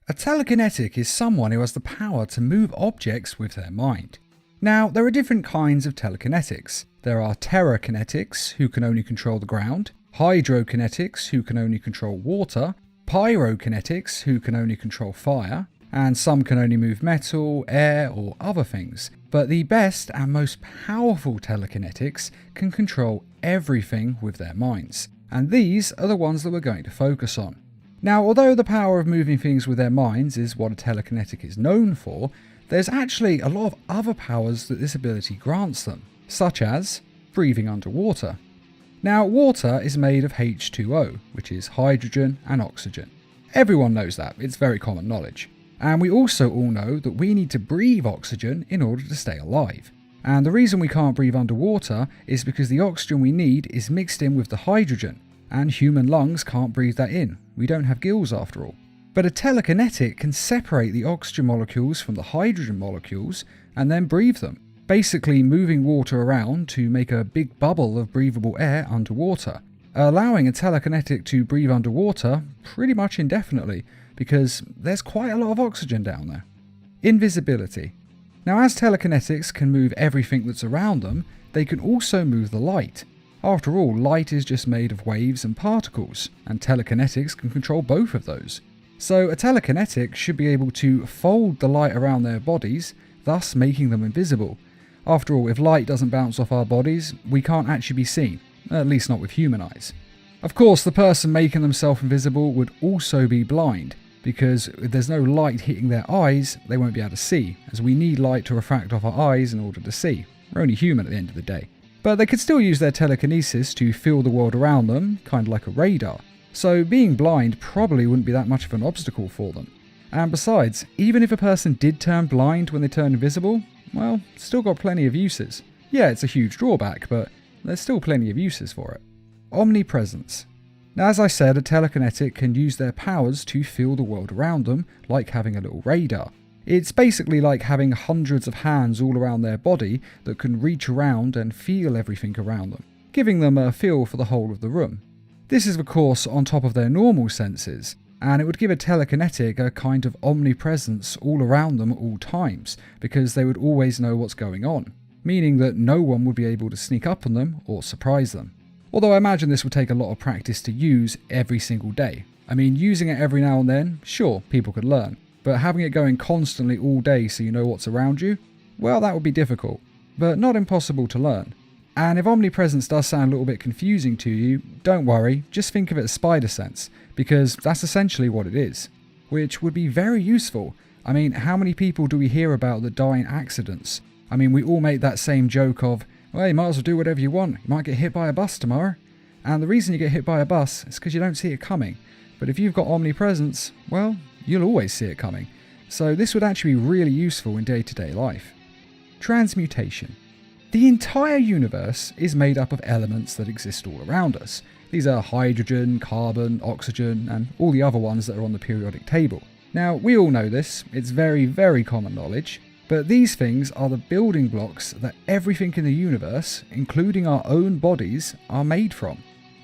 A telekinetic is someone who has the power to move objects with their mind. Now, there are different kinds of telekinetics. There are terrakinetics, who can only control the ground, hydrokinetics, who can only control water, pyrokinetics, who can only control fire, and some can only move metal, air, or other things. But the best and most powerful telekinetics can control everything with their minds. And these are the ones that we're going to focus on. Now, although the power of moving things with their minds is what a telekinetic is known for, there's actually a lot of other powers that this ability grants them, such as breathing underwater. Now, water is made of H2O, which is hydrogen and oxygen. Everyone knows that, it's very common knowledge. And we also all know that we need to breathe oxygen in order to stay alive. And the reason we can't breathe underwater is because the oxygen we need is mixed in with the hydrogen, and human lungs can't breathe that in. We don't have gills after all. But a telekinetic can separate the oxygen molecules from the hydrogen molecules and then breathe them, basically moving water around to make a big bubble of breathable air underwater, allowing a telekinetic to breathe underwater pretty much indefinitely because there's quite a lot of oxygen down there. Invisibility. Now, as telekinetics can move everything that's around them, they can also move the light. After all, light is just made of waves and particles, and telekinetics can control both of those. So a telekinetic should be able to fold the light around their bodies, thus making them invisible. After all, if light doesn't bounce off our bodies, we can't actually be seen, at least not with human eyes. Of course, the person making themselves invisible would also be blind, because if there's no light hitting their eyes, they won't be able to see, as we need light to refract off our eyes in order to see. We're only human at the end of the day. But they could still use their telekinesis to feel the world around them, kind of like a radar. So being blind probably wouldn't be that much of an obstacle for them. And besides, even if a person did turn blind when they turned invisible, well, still got plenty of uses. Yeah, it's a huge drawback, but there's still plenty of uses for it. Omnipresence. Now, as I said, a telekinetic can use their powers to feel the world around them, like having a little radar. It's basically like having hundreds of hands all around their body that can reach around and feel everything around them, giving them a feel for the whole of the room. This is of course on top of their normal senses, and it would give a telekinetic a kind of omnipresence all around them at all times, because they would always know what's going on, meaning that no one would be able to sneak up on them or surprise them. Although I imagine this would take a lot of practice to use every single day. I mean, using it every now and then, sure, people could learn. But having it going constantly all day so you know what's around you, well, that would be difficult, but not impossible to learn. And if omnipresence does sound a little bit confusing to you, don't worry, just think of it as spider sense, because that's essentially what it is, which would be very useful. I mean, how many people do we hear about that die in accidents? I mean, we all make that same joke of, well, you might as well do whatever you want, you might get hit by a bus tomorrow. And the reason you get hit by a bus is because you don't see it coming. But if you've got omnipresence, well, you'll always see it coming. So this would actually be really useful in day-to-day life. Transmutation. The entire universe is made up of elements that exist all around us. These are hydrogen, carbon, oxygen, and all the other ones that are on the periodic table. Now, we all know this, it's very, very common knowledge, but these things are the building blocks that everything in the universe, including our own bodies, are made from.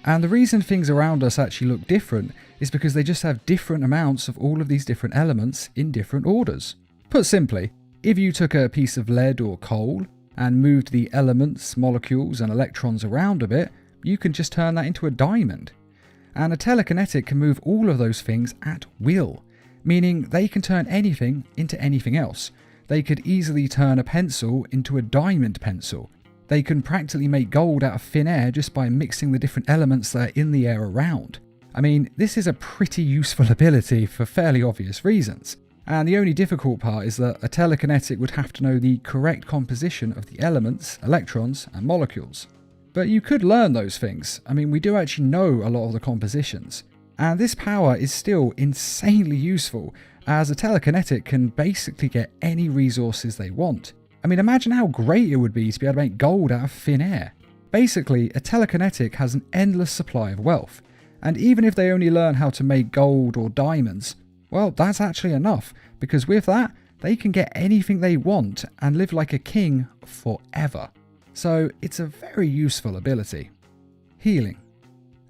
And the reason things around us actually look different is because they just have different amounts of all of these different elements in different orders. Put simply, if you took a piece of lead or coal and moved the elements, molecules and electrons around a bit, you can just turn that into a diamond. And a telekinetic can move all of those things at will, meaning they can turn anything into anything else. They could easily turn a pencil into a diamond pencil. They can practically make gold out of thin air just by mixing the different elements that are in the air around. I mean, this is a pretty useful ability for fairly obvious reasons. And the only difficult part is that a telekinetic would have to know the correct composition of the elements, electrons, and molecules. But you could learn those things. I mean, we do actually know a lot of the compositions. And this power is still insanely useful, as a telekinetic can basically get any resources they want. I mean, imagine how great it would be to be able to make gold out of thin air. Basically, a telekinetic has an endless supply of wealth. And even if they only learn how to make gold or diamonds, well, that's actually enough, because with that, they can get anything they want and live like a king forever. So it's a very useful ability. Healing.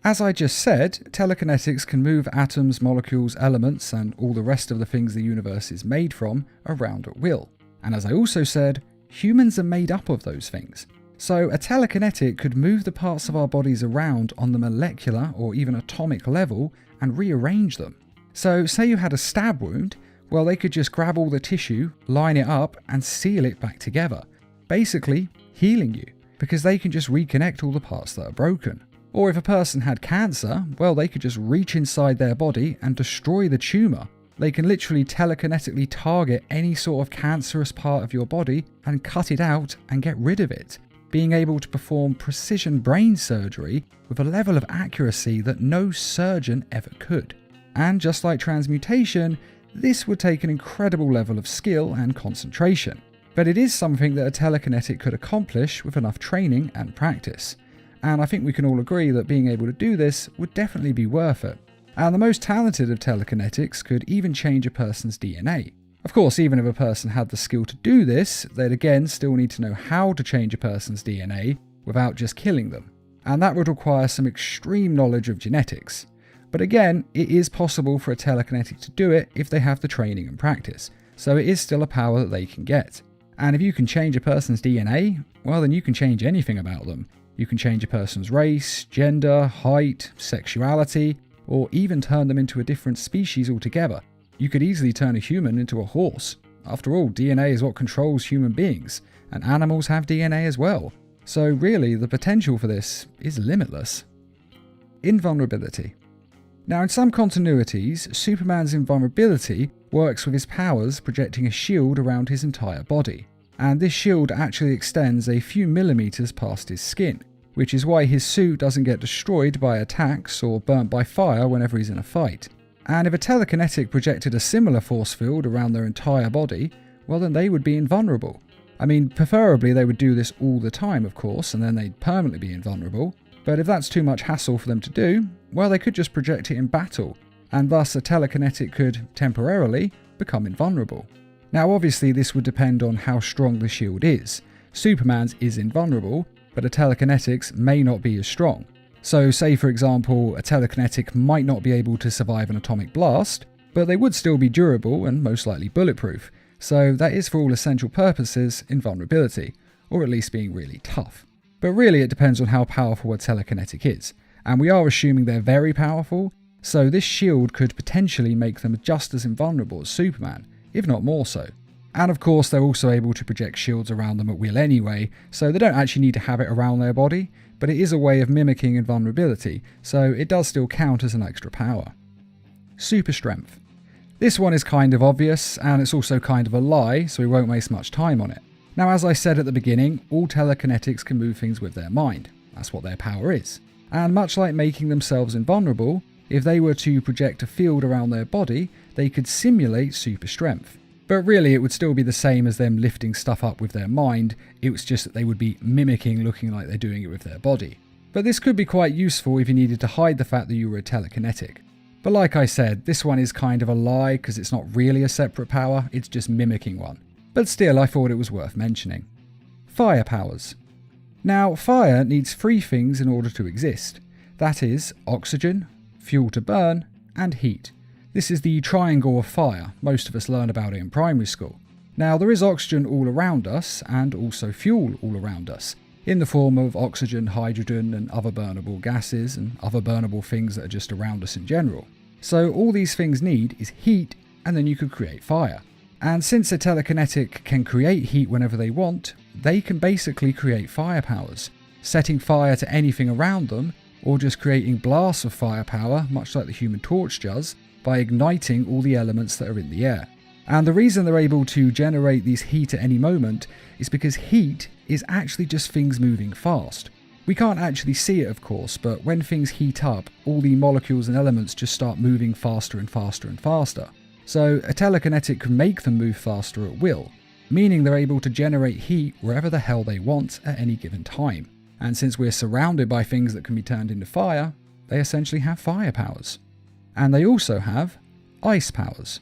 As I just said, telekinetics can move atoms, molecules, elements, and all the rest of the things the universe is made from around at will. And as I also said, humans are made up of those things. So a telekinetic could move the parts of our bodies around on the molecular or even atomic level and rearrange them. So say you had a stab wound, well, they could just grab all the tissue, line it up, and seal it back together, basically healing you, because they can just reconnect all the parts that are broken. Or if a person had cancer, well, they could just reach inside their body and destroy the tumour. They can literally telekinetically target any sort of cancerous part of your body and cut it out and get rid of it, being able to perform precision brain surgery with a level of accuracy that no surgeon ever could. And just like transmutation, this would take an incredible level of skill and concentration. But it is something that a telekinetic could accomplish with enough training and practice. And I think we can all agree that being able to do this would definitely be worth it. And the most talented of telekinetics could even change a person's DNA. Of course, even if a person had the skill to do this, they'd again still need to know how to change a person's DNA without just killing them. And that would require some extreme knowledge of genetics. But again, it is possible for a telekinetic to do it if they have the training and practice. So it is still a power that they can get. And if you can change a person's DNA, well, then you can change anything about them. You can change a person's race, gender, height, sexuality, or even turn them into a different species altogether. You could easily turn a human into a horse. After all, DNA is what controls human beings, and animals have DNA as well. So really, the potential for this is limitless. Invulnerability. Now, in some continuities, Superman's invulnerability works with his powers projecting a shield around his entire body. And this shield actually extends a few millimeters past his skin, which is why his suit doesn't get destroyed by attacks or burnt by fire whenever he's in a fight. And if a telekinetic projected a similar force field around their entire body, well, then they would be invulnerable. I mean, preferably they would do this all the time, of course, and then they'd permanently be invulnerable. But if that's too much hassle for them to do, well, they could just project it in battle, and thus a telekinetic could, temporarily, become invulnerable. Now obviously this would depend on how strong the shield is. Superman's is invulnerable, but a telekinetics may not be as strong. So say for example, a telekinetic might not be able to survive an atomic blast, but they would still be durable and most likely bulletproof. So that is for all essential purposes invulnerability, or at least being really tough. But really it depends on how powerful a telekinetic is, and we are assuming they're very powerful, so this shield could potentially make them just as invulnerable as Superman, if not more so. And of course they're also able to project shields around them at will anyway, so they don't actually need to have it around their body, but it is a way of mimicking invulnerability, so it does still count as an extra power. Super strength. This one is kind of obvious, and it's also kind of a lie, so we won't waste much time on it. Now as I said at the beginning, all telekinetics can move things with their mind. That's what their power is. And much like making themselves invulnerable, if they were to project a field around their body, they could simulate super strength. But really it would still be the same as them lifting stuff up with their mind, it was just that they would be mimicking looking like they're doing it with their body. But this could be quite useful if you needed to hide the fact that you were a telekinetic. But like I said, this one is kind of a lie because it's not really a separate power, it's just mimicking one. But still, I thought it was worth mentioning. Fire powers. Now, fire needs three things in order to exist. That is, oxygen, fuel to burn, and heat. This is the triangle of fire. Most of us learn about it in primary school. Now, there is oxygen all around us, and also fuel all around us, in the form of oxygen, hydrogen, and other burnable gases, and other burnable things that are just around us in general. So all these things need is heat, and then you could create fire. And since a telekinetic can create heat whenever they want, they can basically create fire powers, setting fire to anything around them, or just creating blasts of firepower, much like the Human Torch does, by igniting all the elements that are in the air. And the reason they're able to generate these heat at any moment is because heat is actually just things moving fast. We can't actually see it, of course, but when things heat up, all the molecules and elements just start moving faster and faster and faster. So a telekinetic can make them move faster at will, meaning they're able to generate heat wherever the hell they want at any given time. And since we're surrounded by things that can be turned into fire, they essentially have fire powers. And they also have ice powers.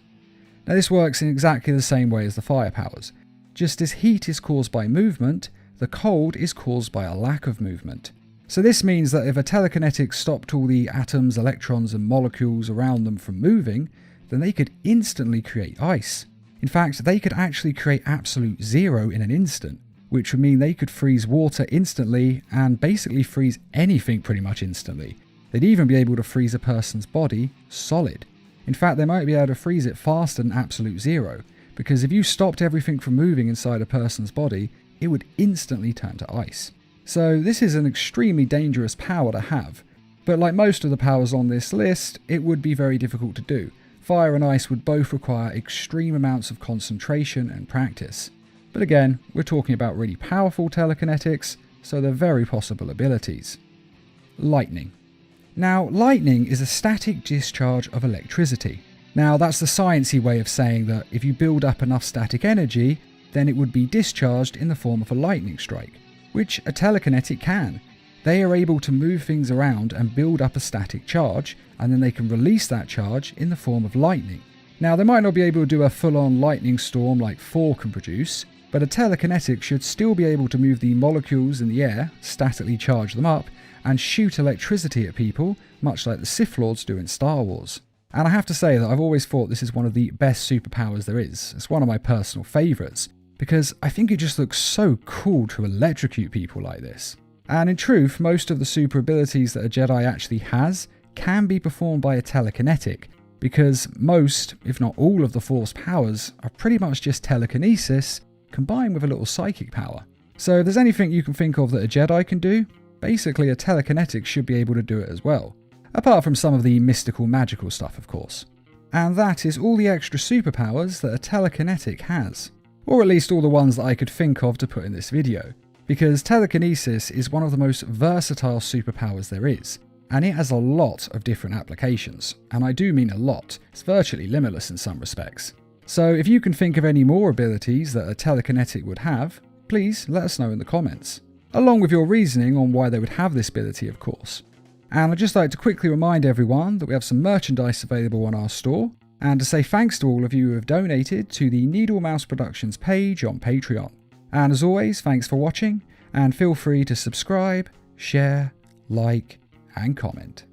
Now this works in exactly the same way as the fire powers. Just as heat is caused by movement, the cold is caused by a lack of movement. So this means that if a telekinetic stopped all the atoms, electrons and molecules around them from moving, then they could instantly create ice. In fact, they could actually create absolute zero in an instant, which would mean they could freeze water instantly and basically freeze anything pretty much instantly. They'd even be able to freeze a person's body solid. In fact, they might be able to freeze it faster than absolute zero, because if you stopped everything from moving inside a person's body, it would instantly turn to ice. So this is an extremely dangerous power to have, but like most of the powers on this list, it would be very difficult to do. Fire and ice would both require extreme amounts of concentration and practice. But again, we're talking about really powerful telekinetics, so they're very possible abilities. Lightning. Now, lightning is a static discharge of electricity. Now, that's the sciencey way of saying that if you build up enough static energy, then it would be discharged in the form of a lightning strike, which a telekinetic can. They are able to move things around and build up a static charge, and then they can release that charge in the form of lightning. Now, they might not be able to do a full-on lightning storm like Thor can produce, but a telekinetic should still be able to move the molecules in the air, statically charge them up, and shoot electricity at people, much like the Sith Lords do in Star Wars. And I have to say that I've always thought this is one of the best superpowers there is. It's one of my personal favourites, because I think it just looks so cool to electrocute people like this. And in truth, most of the super abilities that a Jedi actually has can be performed by a telekinetic, because most, if not all of the Force powers are pretty much just telekinesis combined with a little psychic power. So if there's anything you can think of that a Jedi can do, basically a telekinetic should be able to do it as well. Apart from some of the mystical magical stuff, of course. And that is all the extra superpowers that a telekinetic has. Or at least all the ones that I could think of to put in this video. Because telekinesis is one of the most versatile superpowers there is. And it has a lot of different applications. And I do mean a lot. It's virtually limitless in some respects. So if you can think of any more abilities that a telekinetic would have, please let us know in the comments. Along with your reasoning on why they would have this ability, of course. And I'd just like to quickly remind everyone that we have some merchandise available on our store, and to say thanks to all of you who have donated to the Needle Mouse Productions page on Patreon. And as always, thanks for watching, and feel free to subscribe, share, like, and comment.